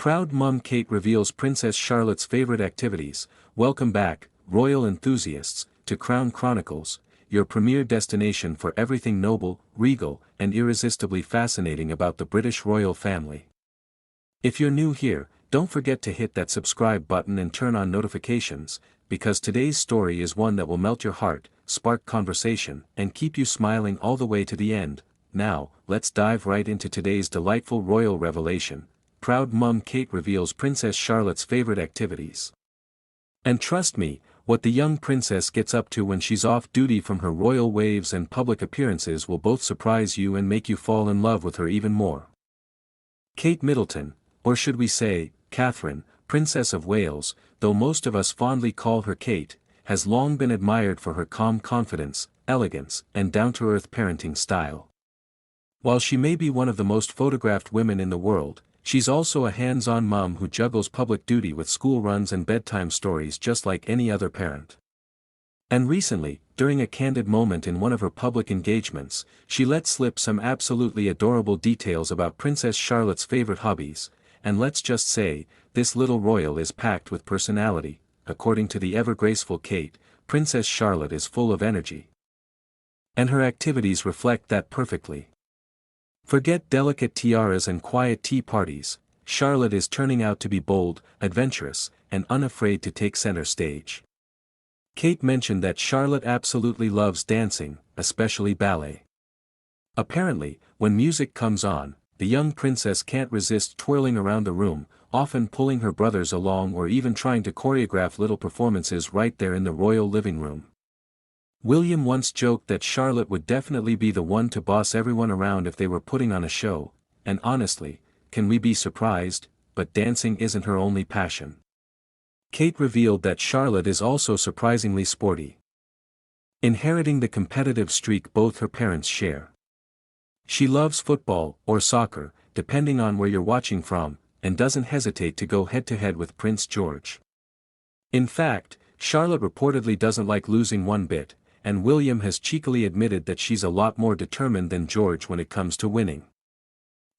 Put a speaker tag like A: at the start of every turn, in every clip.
A: Proud Mum Kate reveals Princess Charlotte's favorite activities. Welcome back, royal enthusiasts, to Crown Chronicles, your premier destination for everything noble, regal, and irresistibly fascinating about the British royal family. If you're new here, don't forget to hit that subscribe button and turn on notifications, because today's story is one that will melt your heart, spark conversation, and keep you smiling all the way to the end. Now, let's dive right into today's delightful royal revelation. Proud Mum Kate reveals Princess Charlotte's favorite activities. And trust me, what the young princess gets up to when she's off duty, from her royal waves and public appearances, will both surprise you and make you fall in love with her even more. Kate Middleton, or should we say, Catherine, Princess of Wales, though most of us fondly call her Kate, has long been admired for her calm confidence, elegance, and down-to-earth parenting style. While she may be one of the most photographed women in the world, she's also a hands-on mom who juggles public duty with school runs and bedtime stories just like any other parent. And recently, during a candid moment in one of her public engagements, she let slip some absolutely adorable details about Princess Charlotte's favorite hobbies, and let's just say, this little royal is packed with personality. According to the ever-graceful Kate, Princess Charlotte is full of energy. And her activities reflect that perfectly. Forget delicate tiaras and quiet tea parties, Charlotte is turning out to be bold, adventurous, and unafraid to take center stage. Kate mentioned that Charlotte absolutely loves dancing, especially ballet. Apparently, when music comes on, the young princess can't resist twirling around the room, often pulling her brothers along or even trying to choreograph little performances right there in the royal living room. William once joked that Charlotte would definitely be the one to boss everyone around if they were putting on a show, and honestly, can we be surprised? But dancing isn't her only passion. Kate revealed that Charlotte is also surprisingly sporty, inheriting the competitive streak both her parents share. She loves football, or soccer, depending on where you're watching from, and doesn't hesitate to go head-to-head with Prince George. In fact, Charlotte reportedly doesn't like losing one bit, and William has cheekily admitted that she's a lot more determined than George when it comes to winning.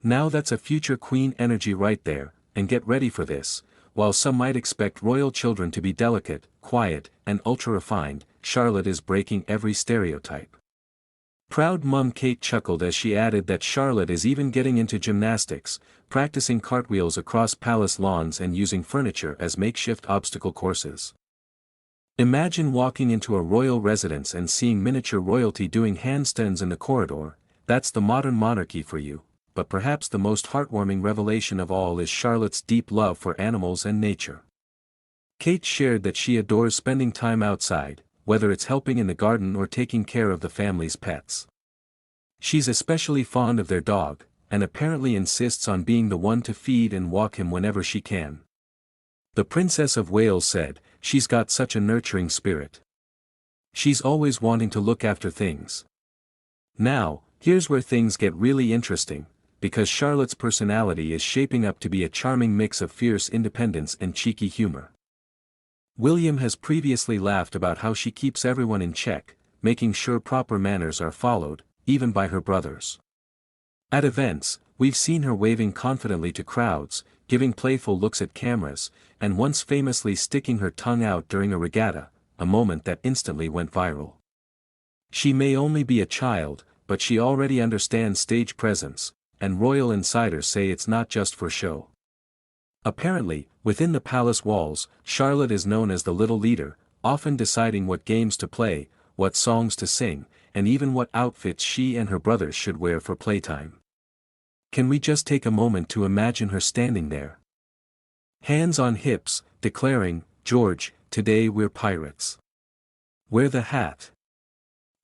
A: Now that's a future queen energy right there, and get ready for this. While some might expect royal children to be delicate, quiet, and ultra-refined, Charlotte is breaking every stereotype. Proud Mum Kate chuckled as she added that Charlotte is even getting into gymnastics, practicing cartwheels across palace lawns and using furniture as makeshift obstacle courses. Imagine walking into a royal residence and seeing miniature royalty doing handstands in the corridor. That's the modern monarchy for you. But perhaps the most heartwarming revelation of all is Charlotte's deep love for animals and nature. Kate shared that she adores spending time outside, whether it's helping in the garden or taking care of the family's pets. She's especially fond of their dog, and apparently insists on being the one to feed and walk him whenever she can. The Princess of Wales said, "She's got such a nurturing spirit. She's always wanting to look after things." Now, here's where things get really interesting, because Charlotte's personality is shaping up to be a charming mix of fierce independence and cheeky humor. William has previously laughed about how she keeps everyone in check, making sure proper manners are followed, even by her brothers. At events, we've seen her waving confidently to crowds, giving playful looks at cameras, and once famously sticking her tongue out during a regatta, a moment that instantly went viral. She may only be a child, but she already understands stage presence, and royal insiders say it's not just for show. Apparently, within the palace walls, Charlotte is known as the little leader, often deciding what games to play, what songs to sing, and even what outfits she and her brothers should wear for playtime. Can we just take a moment to imagine her standing there, hands on hips, declaring, "George, today we're pirates. Wear the hat."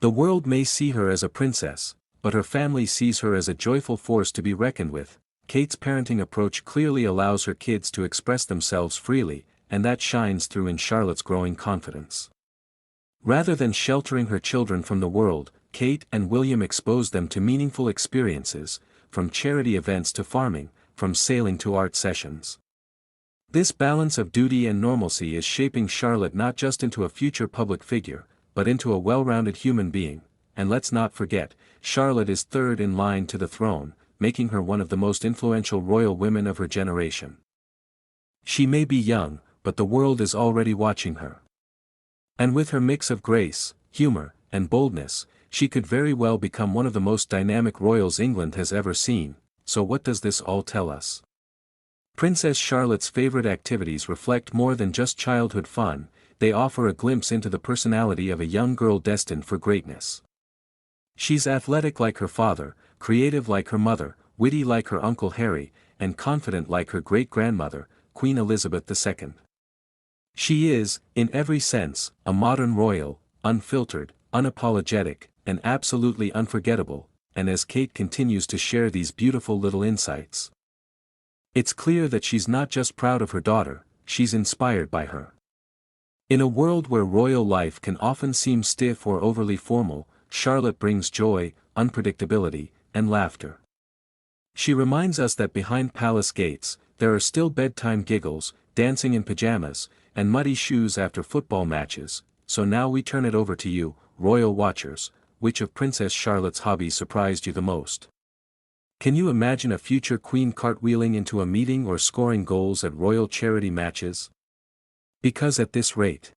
A: The world may see her as a princess, but her family sees her as a joyful force to be reckoned with. Kate's parenting approach clearly allows her kids to express themselves freely, and that shines through in Charlotte's growing confidence. Rather than sheltering her children from the world, Kate and William expose them to meaningful experiences, from charity events to farming, from sailing to art sessions. This balance of duty and normalcy is shaping Charlotte not just into a future public figure, but into a well-rounded human being. And let's not forget, Charlotte is third in line to the throne, making her one of the most influential royal women of her generation. She may be young, but the world is already watching her. And with her mix of grace, humor, and boldness, she could very well become one of the most dynamic royals England has ever seen. So what does this all tell us? Princess Charlotte's favorite activities reflect more than just childhood fun, they offer a glimpse into the personality of a young girl destined for greatness. She's athletic like her father, creative like her mother, witty like her Uncle Harry, and confident like her great-grandmother, Queen Elizabeth II. She is, in every sense, a modern royal, unfiltered, unapologetic, and absolutely unforgettable, and as Kate continues to share these beautiful little insights, it's clear that she's not just proud of her daughter, she's inspired by her. In a world where royal life can often seem stiff or overly formal, Charlotte brings joy, unpredictability, and laughter. She reminds us that behind palace gates, there are still bedtime giggles, dancing in pajamas, and muddy shoes after football matches. So now we turn it over to you, royal watchers. Which of Princess Charlotte's hobbies surprised you the most? Can you imagine a future queen cartwheeling into a meeting or scoring goals at royal charity matches? Because at this rate,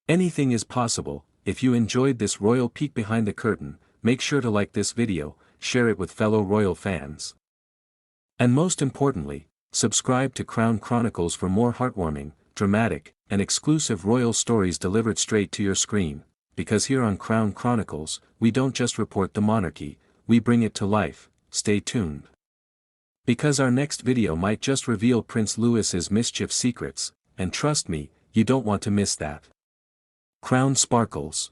A: anything is possible. If you enjoyed this royal peek behind the curtain, make sure to like this video, share it with fellow royal fans. And most importantly, subscribe to Crown Chronicles for more heartwarming, dramatic, and exclusive royal stories delivered straight to your screen. Because here on Crown Chronicles, we don't just report the monarchy, we bring it to life. Stay tuned. Because our next video might just reveal Prince Louis's mischief secrets, and trust me, you don't want to miss that. Crown Sparkles.